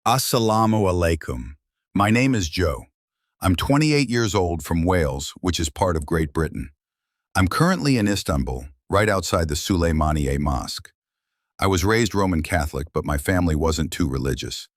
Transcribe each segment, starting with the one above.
Assalamu alaikum. My name is Joe. I'm 28 years old from Wales, which is part of Great Britain. I'm currently in Istanbul, right outside the Suleymaniye Mosque. I was raised Roman Catholic, but my family wasn't too religious.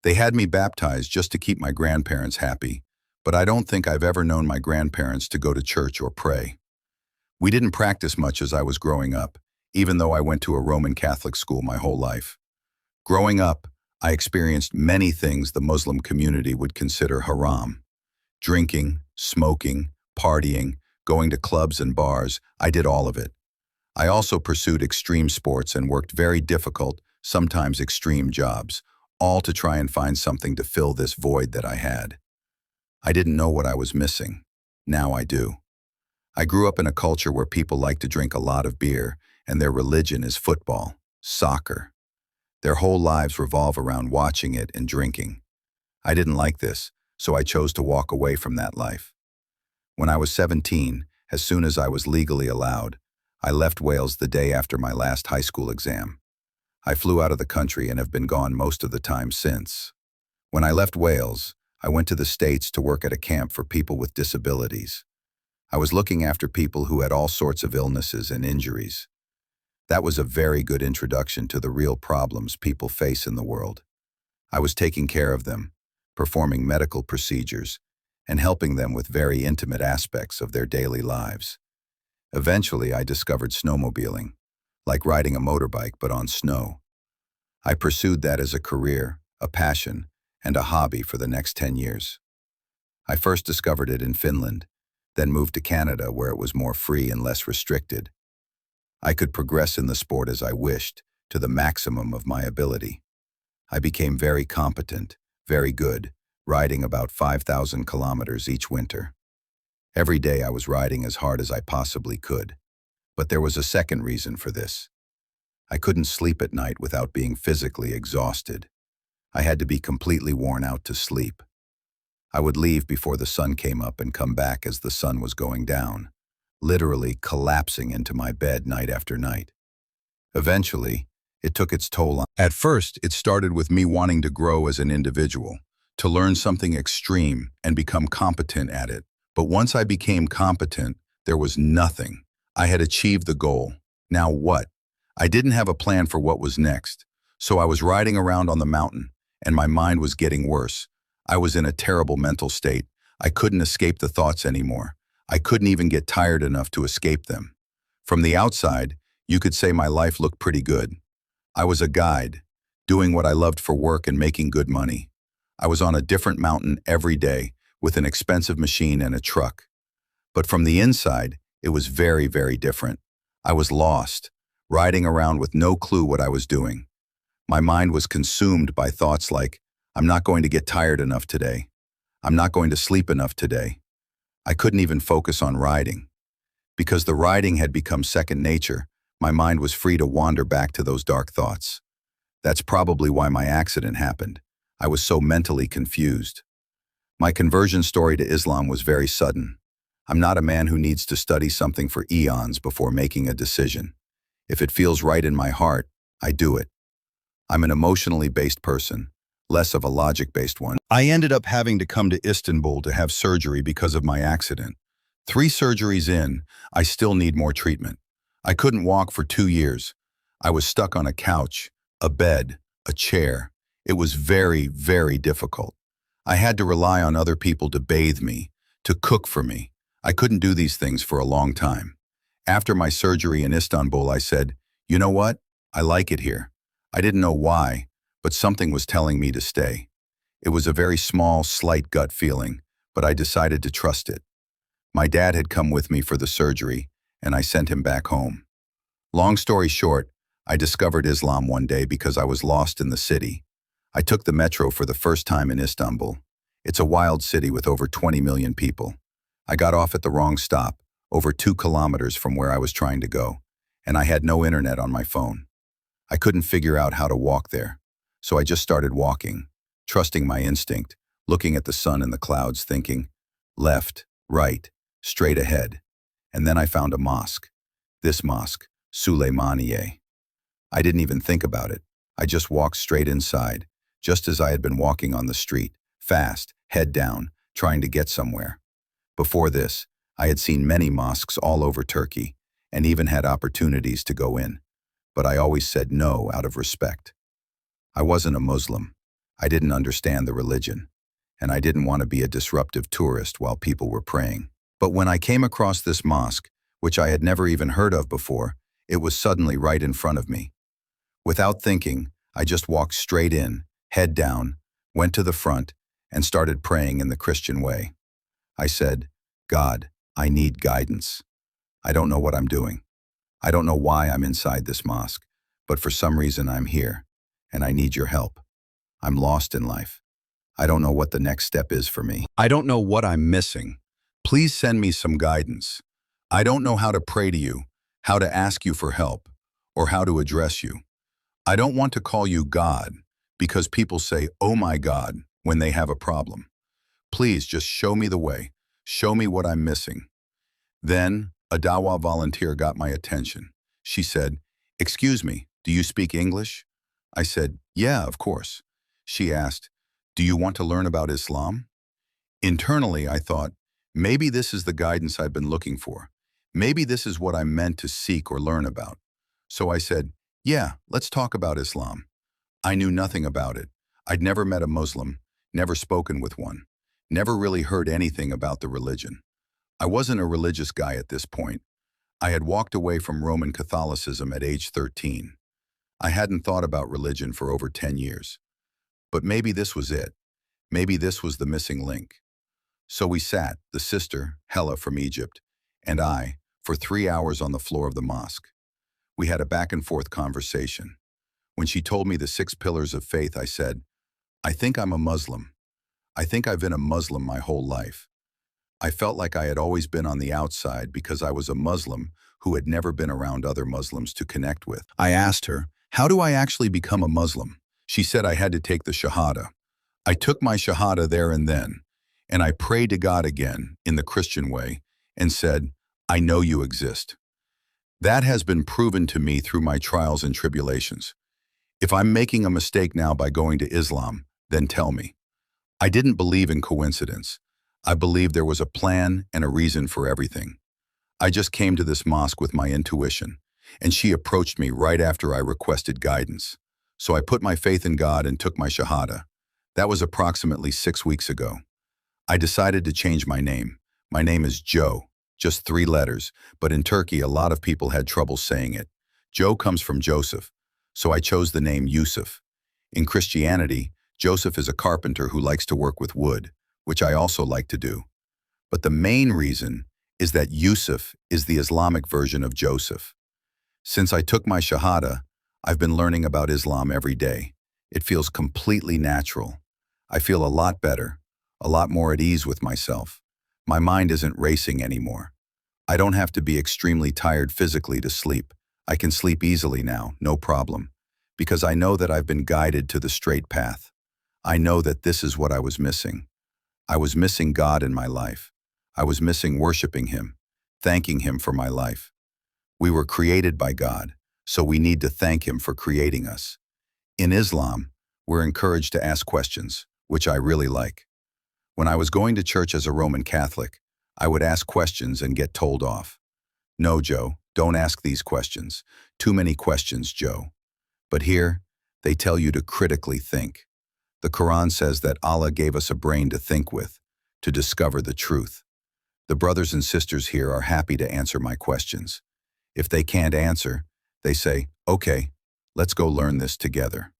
They had me baptized just to keep my grandparents happy, but I don't think I've ever known my grandparents to go to church or pray. We didn't practice much as I was growing up, even though I went to a Roman Catholic school my whole life. Growing up, I experienced many things the Muslim community would consider haram. Drinking, smoking, partying, going to clubs and bars, I did all of it. I also pursued extreme sports and worked very difficult, sometimes extreme jobs, all to try and find something to fill this void that I had. I didn't know what I was missing. Now I do. I grew up in a culture where people like to drink a lot of beer, and their religion is football, soccer. Their whole lives revolve around watching it and drinking. I didn't like this, so I chose to walk away from that life. When I was 17, as soon as I was legally allowed, I left Wales the day after my last high school exam. I flew out of the country and have been gone most of the time since. When I left Wales, I went to the States to work at a camp for people with disabilities. I was looking after people who had all sorts of illnesses and injuries. That was a very good introduction to the real problems people face in the world. I was taking care of them, performing medical procedures, and helping them with very intimate aspects of their daily lives. Eventually, I discovered snowmobiling, like riding a motorbike but on snow. I pursued that as a career, a passion, and a hobby for the next 10 years. I first discovered it in Finland, then moved to Canada where it was more free and less restricted. I could progress in the sport as I wished, to the maximum of my ability. I became very competent, very good, riding about 5,000 kilometers each winter. Every day I was riding as hard as I possibly could. But there was a second reason for this. I couldn't sleep at night without being physically exhausted. I had to be completely worn out to sleep. I would leave before the sun came up and come back as the sun was going down, literally collapsing into my bed night after night. Eventually, it took its toll on. At first, it started with me wanting to grow as an individual, to learn something extreme and become competent at it. But once I became competent, there was nothing. I had achieved the goal. Now what? I didn't have a plan for what was next, so I was riding around on the mountain, and my mind was getting worse. I was in a terrible mental state. I couldn't escape the thoughts anymore. I couldn't even get tired enough to escape them. From the outside, you could say my life looked pretty good. I was a guide, doing what I loved for work and making good money. I was on a different mountain every day, with an expensive machine and a truck. But from the inside, it was very, very different. I was lost, riding around with no clue what I was doing. My mind was consumed by thoughts like, I'm not going to get tired enough today. I'm not going to sleep enough today. I couldn't even focus on riding. Because the riding had become second nature, my mind was free to wander back to those dark thoughts. That's probably why my accident happened. I was so mentally confused. My conversion story to Islam was very sudden. I'm not a man who needs to study something for eons before making a decision. If it feels right in my heart, I do it. I'm an emotionally based person, less of a logic-based one. I ended up having to come to Istanbul to have surgery because of my accident. 3 surgeries in, I still need more treatment. I couldn't walk for 2 years. I was stuck on a couch, a bed, a chair. It was very, very difficult. I had to rely on other people to bathe me, to cook for me. I couldn't do these things for a long time. After my surgery in Istanbul, I said, you know what? I like it here. I didn't know why, but something was telling me to stay. It was a very small, slight gut feeling, but I decided to trust it. My dad had come with me for the surgery, and I sent him back home. Long story short, I discovered Islam one day because I was lost in the city. I took the metro for the first time in Istanbul. It's a wild city with over 20 million people. I got off at the wrong stop, over 2 kilometers from where I was trying to go, and I had no internet on my phone. I couldn't figure out how to walk there, so I just started walking, trusting my instinct, looking at the sun and the clouds, thinking, left, right, straight ahead. And then I found a mosque. This mosque, Suleymaniye. I didn't even think about it. I just walked straight inside, just as I had been walking on the street, fast, head down, trying to get somewhere. Before this, I had seen many mosques all over Turkey, and even had opportunities to go in. But I always said no out of respect. I wasn't a Muslim. I didn't understand the religion, and I didn't want to be a disruptive tourist while people were praying. But when I came across this mosque, which I had never even heard of before, it was suddenly right in front of me. Without thinking, I just walked straight in, head down, went to the front, and started praying in the Christian way. I said, "God, I need guidance. I don't know what I'm doing. I don't know why I'm inside this mosque, but for some reason I'm here, and I need your help. I'm lost in life. I don't know what the next step is for me. I don't know what I'm missing. Please send me some guidance. I don't know how to pray to you, how to ask you for help, or how to address you. I don't want to call you God, because people say, 'Oh my God,' when they have a problem. Please just show me the way. Show me what I'm missing." Then, a Dawa volunteer got my attention. She said, "Excuse me, do you speak English?" I said, "Yeah, of course." She asked, "Do you want to learn about Islam?" Internally, I thought, maybe this is the guidance I've been looking for. Maybe this is what I'm meant to seek or learn about. So I said, "Yeah, let's talk about Islam." I knew nothing about it. I'd never met a Muslim, never spoken with one, never really heard anything about the religion. I wasn't a religious guy at this point. I had walked away from Roman Catholicism at age 13. I hadn't thought about religion for over 10 years. But maybe this was it. Maybe this was the missing link. So we sat, the sister, Hella from Egypt, and I, for 3 hours on the floor of the mosque. We had a back-and-forth conversation. When she told me the 6 pillars of faith, I said, "I think I'm a Muslim. I think I've been a Muslim my whole life." I felt like I had always been on the outside because I was a Muslim who had never been around other Muslims to connect with. I asked her, "How do I actually become a Muslim?" She said I had to take the Shahada. I took my Shahada there and then, and I prayed to God again in the Christian way and said, "I know you exist." That has been proven to me through my trials and tribulations. If I'm making a mistake now by going to Islam, then tell me. I didn't believe in coincidence. I believed there was a plan and a reason for everything. I just came to this mosque with my intuition, and she approached me right after I requested guidance. So I put my faith in God and took my Shahada. That was approximately 6 weeks ago. I decided to change my name. My name is Joe, just 3 letters, but in Turkey a lot of people had trouble saying it. Joe comes from Joseph, so I chose the name Yusuf. In Christianity, Joseph is a carpenter who likes to work with wood, which I also like to do. But the main reason is that Yusuf is the Islamic version of Joseph. Since I took my Shahada, I've been learning about Islam every day. It feels completely natural. I feel a lot better, a lot more at ease with myself. My mind isn't racing anymore. I don't have to be extremely tired physically to sleep. I can sleep easily now, no problem, because I know that I've been guided to the straight path. I know that this is what I was missing. I was missing God in my life. I was missing worshiping Him, thanking Him for my life. We were created by God, so we need to thank Him for creating us. In Islam, we're encouraged to ask questions, which I really like. When I was going to church as a Roman Catholic, I would ask questions and get told off. "No, Joe, don't ask these questions. Too many questions, Joe." But here, they tell you to critically think. The Quran says that Allah gave us a brain to think with, to discover the truth. The brothers and sisters here are happy to answer my questions. If they can't answer, they say, "Okay, let's go learn this together."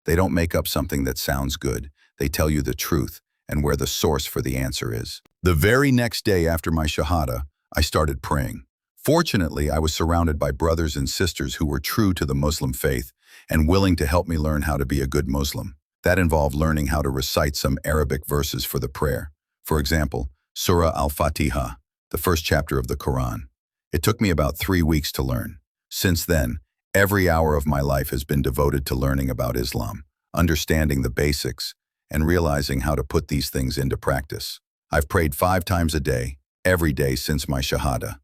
They don't make up something that sounds good. They tell you the truth and where the source for the answer is. The very next day after my Shahada, I started praying. Fortunately, I was surrounded by brothers and sisters who were true to the Muslim faith and willing to help me learn how to be a good Muslim. That involved learning how to recite some Arabic verses for the prayer. For example, Surah Al-Fatiha, the first chapter of the Quran. It took me about 3 weeks to learn. Since then, every hour of my life has been devoted to learning about Islam, understanding the basics, and realizing how to put these things into practice. I've prayed 5 times a day, every day since my Shahada.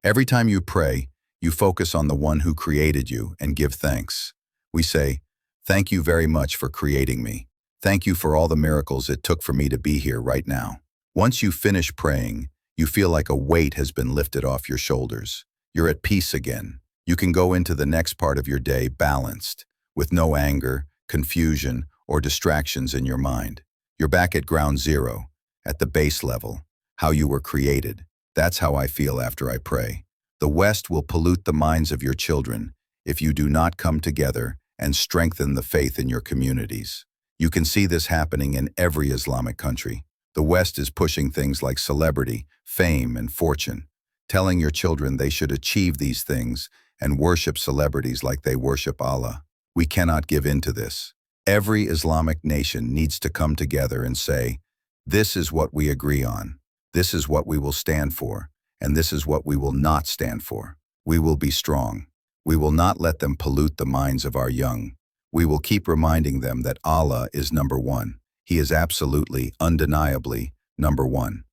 Every time you pray, you focus on the one who created you and give thanks. We say, "Thank you very much for creating me." Thank you for all the miracles it took for me to be here right now. Once you finish praying, you feel like a weight has been lifted off your shoulders. You're at peace again. You can go into the next part of your day balanced, with no anger, confusion, or distractions in your mind. You're back at ground zero, at the base level, how you were created. That's how I feel after I pray. The West will pollute the minds of your children if you do not come together and strengthen the faith in your communities. You can see this happening in every Islamic country. The West is pushing things like celebrity, fame, and fortune, telling your children they should achieve these things and worship celebrities like they worship Allah. We cannot give in to this. Every Islamic nation needs to come together and say, this is what we agree on, this is what we will stand for, and this is what we will not stand for. We will be strong. We will not let them pollute the minds of our young. We will keep reminding them that Allah is number one. He is absolutely, undeniably number one.